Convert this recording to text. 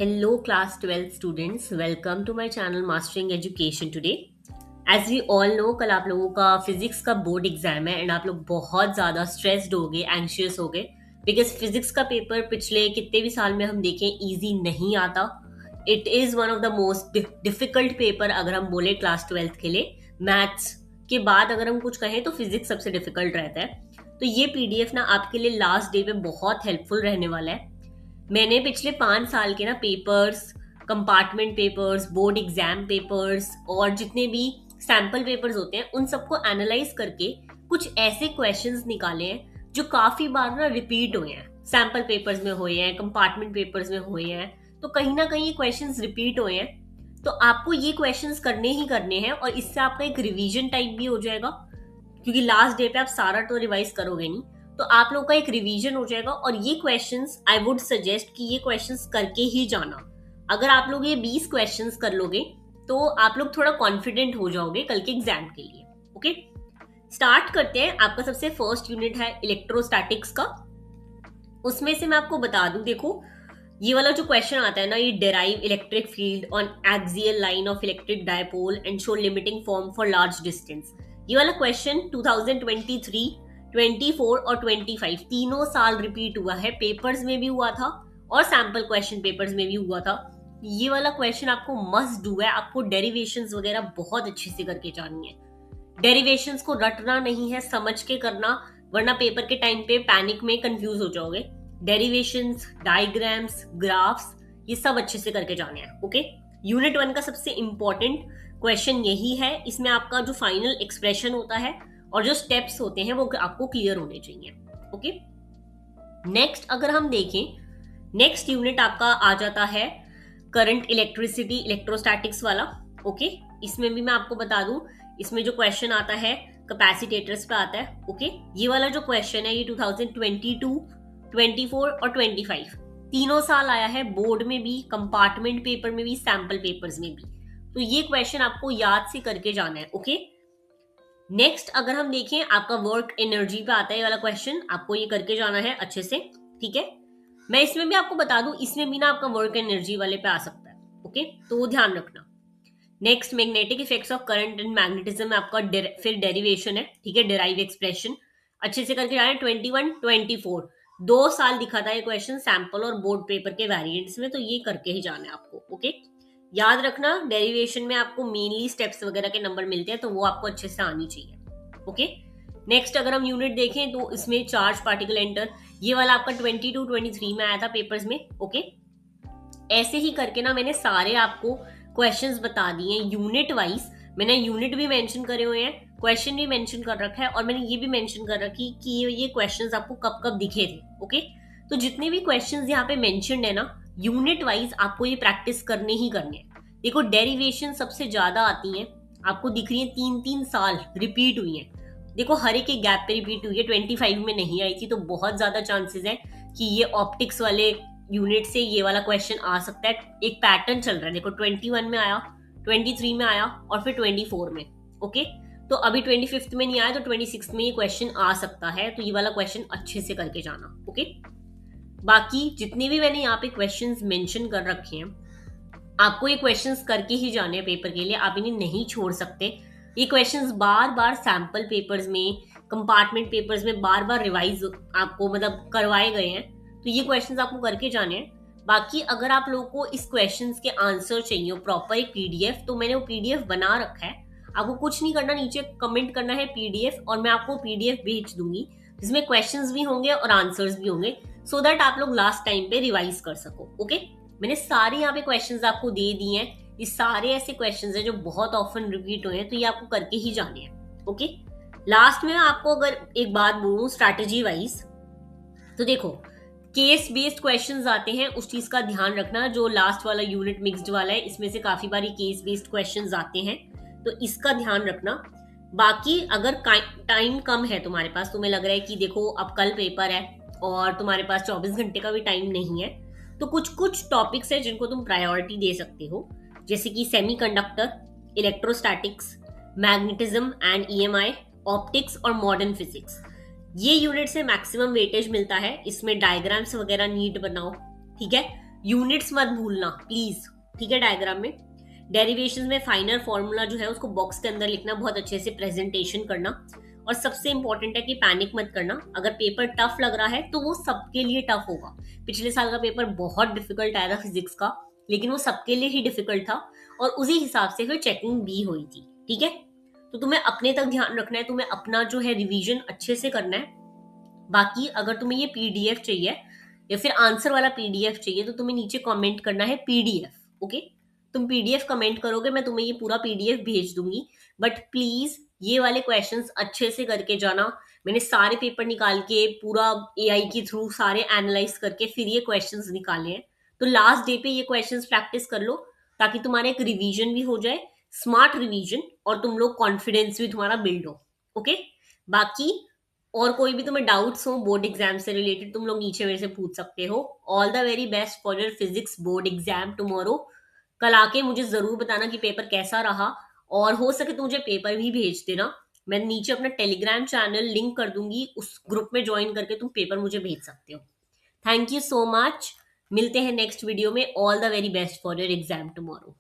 Hello, class 12 students. Welcome to my channel Mastering Education today. As we all know, कल आप लोगों का physics का बोर्ड एग्जाम है एंड आप लोग बहुत ज़्यादा स्ट्रेस्ड हो गए, एंशियस हो गए बिकॉज फिजिक्स का पेपर पिछले कितने भी साल में हम देखें इजी नहीं आता. It is one of the most difficult paper अगर हम बोले क्लास 12th के लिए. मैथ्स के बाद अगर हम कुछ कहें तो फिजिक्स सबसे डिफिकल्ट रहता है. तो ये पीडीएफ ना आपके लिए लास्ट डे पे बहुत हेल्पफुल रहने वाला है. मैंने पिछले 5 साल के ना papers, compartment papers, board exam papers और जितने भी सैम्पल पेपर्स होते हैं उन सबको एनालाइज करके कुछ ऐसे क्वेश्चंस निकाले हैं जो काफी बार ना रिपीट हुए हैं. सैम्पल पेपर्स में हुए हैं, कंपार्टमेंट पेपर्स में हुए हैं, तो कहीं ना कहीं ये क्वेश्चंस रिपीट हुए हैं. तो आपको ये क्वेश्चंस करने ही करने हैं और इससे आपका एक रिवीजन टाइप भी हो जाएगा, क्योंकि लास्ट डे पे आप सारा तो रिवाइज करोगे नहीं, तो आप लोग का एक रिवीजन हो जाएगा. और ये क्वेश्चंस आई वुड सजेस्ट कि ये क्वेश्चंस करके ही जाना. अगर आप लोग ये 20 क्वेश्चंस कर लोगे तो आप लोग थोड़ा कॉन्फिडेंट हो जाओगे कल के एग्जाम के लिए. ओके, स्टार्ट करते हैं. आपका सबसे फर्स्ट यूनिट है इलेक्ट्रोस्टैटिक्स का. उसमें से मैं आपको बता दूं, देखो ये वाला जो क्वेश्चन आता है ना, ये derive electric field on axial line of electric dipole and show limiting form for large distance. ये वाला क्वेश्चन 2023, 24 और 25 तीनों साल रिपीट हुआ है. पेपर्स में भी हुआ था और सैम्पल क्वेश्चन पेपर्स में भी हुआ था. ये वाला क्वेश्चन आपको मस्ट डू है. आपको डेरिवेशंस वगैरह बहुत अच्छे से करके जानी है. डेरिवेशंस को रटना नहीं है, समझ के करना, वरना पेपर के टाइम पे पैनिक में कंफ्यूज हो जाओगे. डेरिवेशंस, डायग्राम्स, ग्राफ्स, ये सब अच्छे से करके जाने हैं. ओके, यूनिट 1 का सबसे इंपॉर्टेंट क्वेश्चन यही है. इसमें आपका जो फाइनल एक्सप्रेशन होता है और जो स्टेप्स होते हैं वो आपको क्लियर होने चाहिए. ओके, नेक्स्ट अगर हम देखें, नेक्स्ट यूनिट आपका आ जाता है करंट, इलेक्ट्रिसिटी, इलेक्ट्रोस्टैटिक्स वाला. ओके, इसमें भी मैं आपको बता दूं, इसमें जो क्वेश्चन आता है कैपेसिटेटर्स पे आता है. ओके, ये वाला जो क्वेश्चन है ये 2022, 24 और 25 तीनों साल आया है, बोर्ड में भी, कंपार्टमेंट पेपर में भी, सैम्पल पेपर्स में भी. तो ये क्वेश्चन आपको याद से करके जाना है. ओके, नेक्स्ट अगर हम देखें, आपका वर्क एनर्जी पे आता है ये वाला क्वेश्चन. आपको ये करके जाना है अच्छे से. ठीक है, मैं इसमें भी आपको बता दूं, इसमें भी ना आपका वर्क एनर्जी वाले पे आ सकता है. ओके, तो वो ध्यान रखना. Next magnetic effects of current and magnetism, आपका फिर डेरिवेशन है. ठीक है, डेराइव एक्सप्रेशन अच्छे से करके जाना है. 21, 24 2 साल दिखा था ये क्वेश्चन सैम्पल और बोर्ड पेपर के वेरिएंट्स में, तो ये करके ही जाना है आपको. ओके, याद रखना डेरिवेशन में आपको मेनली स्टेप्स वगैरह के नंबर मिलते हैं, तो वो आपको अच्छे से आनी चाहिए. ओके, नेक्स्ट अगर हम यूनिट देखें तो इसमें चार्ज पार्टिकल एंटर, ये वाला आपका 22, 23 में आया था पेपर्स में. ओके, ऐसे ही करके ना मैंने सारे आपको क्वेश्चंस बता दिए यूनिट वाइज. मैंने यूनिट भी मेंशन करे हुए हैं, क्वेश्चन भी मेंशन कर रखा है, और मैंने ये भी मेंशन कर रखी कि ये क्वेश्चंस आपको कब कब दिखे थे. ओके, तो जितने भी क्वेश्चंस यहाँ पे मेंशन्ड है ना, यूनिट वाइज आपको ये प्रैक्टिस करने ही करने हैं. देखो डेरिवेशन सबसे ज्यादा आती है, आपको दिख रही है 3-3 साल रिपीट हुई है. देखो हर एक गैप पे रिपीट हुई है. 25 में नहीं आई थी, तो बहुत ज्यादा चांसेस है कि ये ऑप्टिक्स वाले यूनिट से ये वाला क्वेश्चन आ सकता है. एक पैटर्न चल रहा है, देखो 21 में आया, 23 में आया और फिर 24 में. ओके, तो अभी 25th में नहीं आया, तो 26th में ये क्वेश्चन आ सकता है. तो ये वाला क्वेश्चन अच्छे से करके जाना. ओके, बाकी जितने भी मैंने यहाँ पे क्वेश्चंस मेंशन कर रखे हैं, आपको ये क्वेश्चंस करके ही जाने हैं पेपर के लिए. आप इन्हें नहीं छोड़ सकते. ये क्वेश्चंस बार बार सैम्पल पेपर्स में, कंपार्टमेंट पेपर्स में बार बार रिवाइज आपको मतलब करवाए गए हैं, तो ये क्वेश्चंस आपको करके जाने हैं. बाकी अगर आप लोगों को इस क्वेश्चंस के आंसर चाहिए प्रॉपर एक पीडीएफ, तो मैंने वो पीडीएफ बना रखा है. आपको कुछ नहीं करना, नीचे कमेंट करना है पीडीएफ, और मैं आपको पीडीएफ भेज दूंगी जिसमें क्वेश्चंस भी होंगे और आंसर्स भी होंगे, सो दैट आप लोग लास्ट टाइम पे रिवाइज कर सको. ओके, मैंने सारे यहाँ पे क्वेश्चंस आपको दे दिए हैं. ये सारे ऐसे क्वेश्चंस हैं जो बहुत ऑफन रिपीट हुए हैं, तो ये आपको करके ही जाने हैं. ओके, लास्ट में आपको अगर एक बात बोलूं स्ट्रैटेजी वाइज, तो देखो केस बेस्ड क्वेश्चंस आते हैं, उस चीज का ध्यान रखना. जो लास्ट वाला यूनिट मिक्स्ड वाला है, इसमें से काफी बारी केस बेस्ड क्वेश्चंस आते हैं, तो इसका ध्यान रखना. बाकी अगर टाइम कम है तुम्हारे पास, तुम्हें लग रहा है कि देखो अब कल पेपर है और तुम्हारे पास 24 घंटे का भी टाइम नहीं है, तो कुछ कुछ टॉपिक्स है जिनको तुम प्रायोरिटी दे सकते हो, जैसे कि semiconductor, electrostatics, magnetism and EMI, optics और मॉडर्न फिजिक्स. ये यूनिट से मैक्सिमम वेटेज मिलता है. इसमें डायग्राम्स वगैरह नीट बनाओ. ठीक है, यूनिट्स मत भूलना प्लीज, ठीक है। डायग्राम में डेरिवेशंस में फाइनल फॉर्मूला जो है उसको बॉक्स के अंदर लिखना, बहुत अच्छे से प्रेजेंटेशन करना। और सबसे इंपॉर्टेंट है कि पैनिक मत करना। अगर पेपर टफ लग रहा है तो वो सबके लिए टफ होगा। पिछले साल का पेपर बहुत डिफिकल्ट आया था फिजिक्स का, लेकिन वो सबके लिए ही डिफिकल्ट था और उसी हिसाब से फिर चेकिंग भी हुई थी, ठीक है। तो तुम्हें अपने तक ध्यान रखना है, तुम्हें अपना जो है रिवीजन अच्छे से करना है। बाकी अगर तुम्हें ये पीडीएफ चाहिए या फिर आंसर वाला पीडीएफ चाहिए तो तुम्हें नीचे कमेंट करना है पीडीएफ, ओके। तुम पीडीएफ कमेंट करोगे, मैं तुम्हें ये पूरा पीडीएफ भेज दूंगी। बट प्लीज ये वाले क्वेश्चंस अच्छे से करके जाना। मैंने सारे पेपर निकाल के पूरा एआई के थ्रू सारे एनालाइज करके फिर ये क्वेश्चंस निकाले हैं। तो लास्ट डे पे ये क्वेश्चंस प्रैक्टिस कर लो ताकि तुम्हारा एक रिवीजन भी हो जाए, स्मार्ट रिवीजन, और तुम लोग कॉन्फिडेंस भी तुम्हारा बिल्ड हो, ओके। बाकी और कोई भी तुम्हें डाउट्स हो बोर्ड एग्जाम से रिलेटेड, तुम लोग नीचे मेरे से पूछ सकते हो। All the very best for your physics board exam tomorrow. कल आके मुझे जरूर बताना कि पेपर कैसा रहा, और हो सके तो मुझे पेपर भी भेज देना। मैं नीचे अपना टेलीग्राम चैनल लिंक कर दूंगी, उस ग्रुप में ज्वाइन करके तुम पेपर मुझे भेज सकते हो। Thank you so much. मिलते हैं नेक्स्ट वीडियो में। All the very best for your exam tomorrow.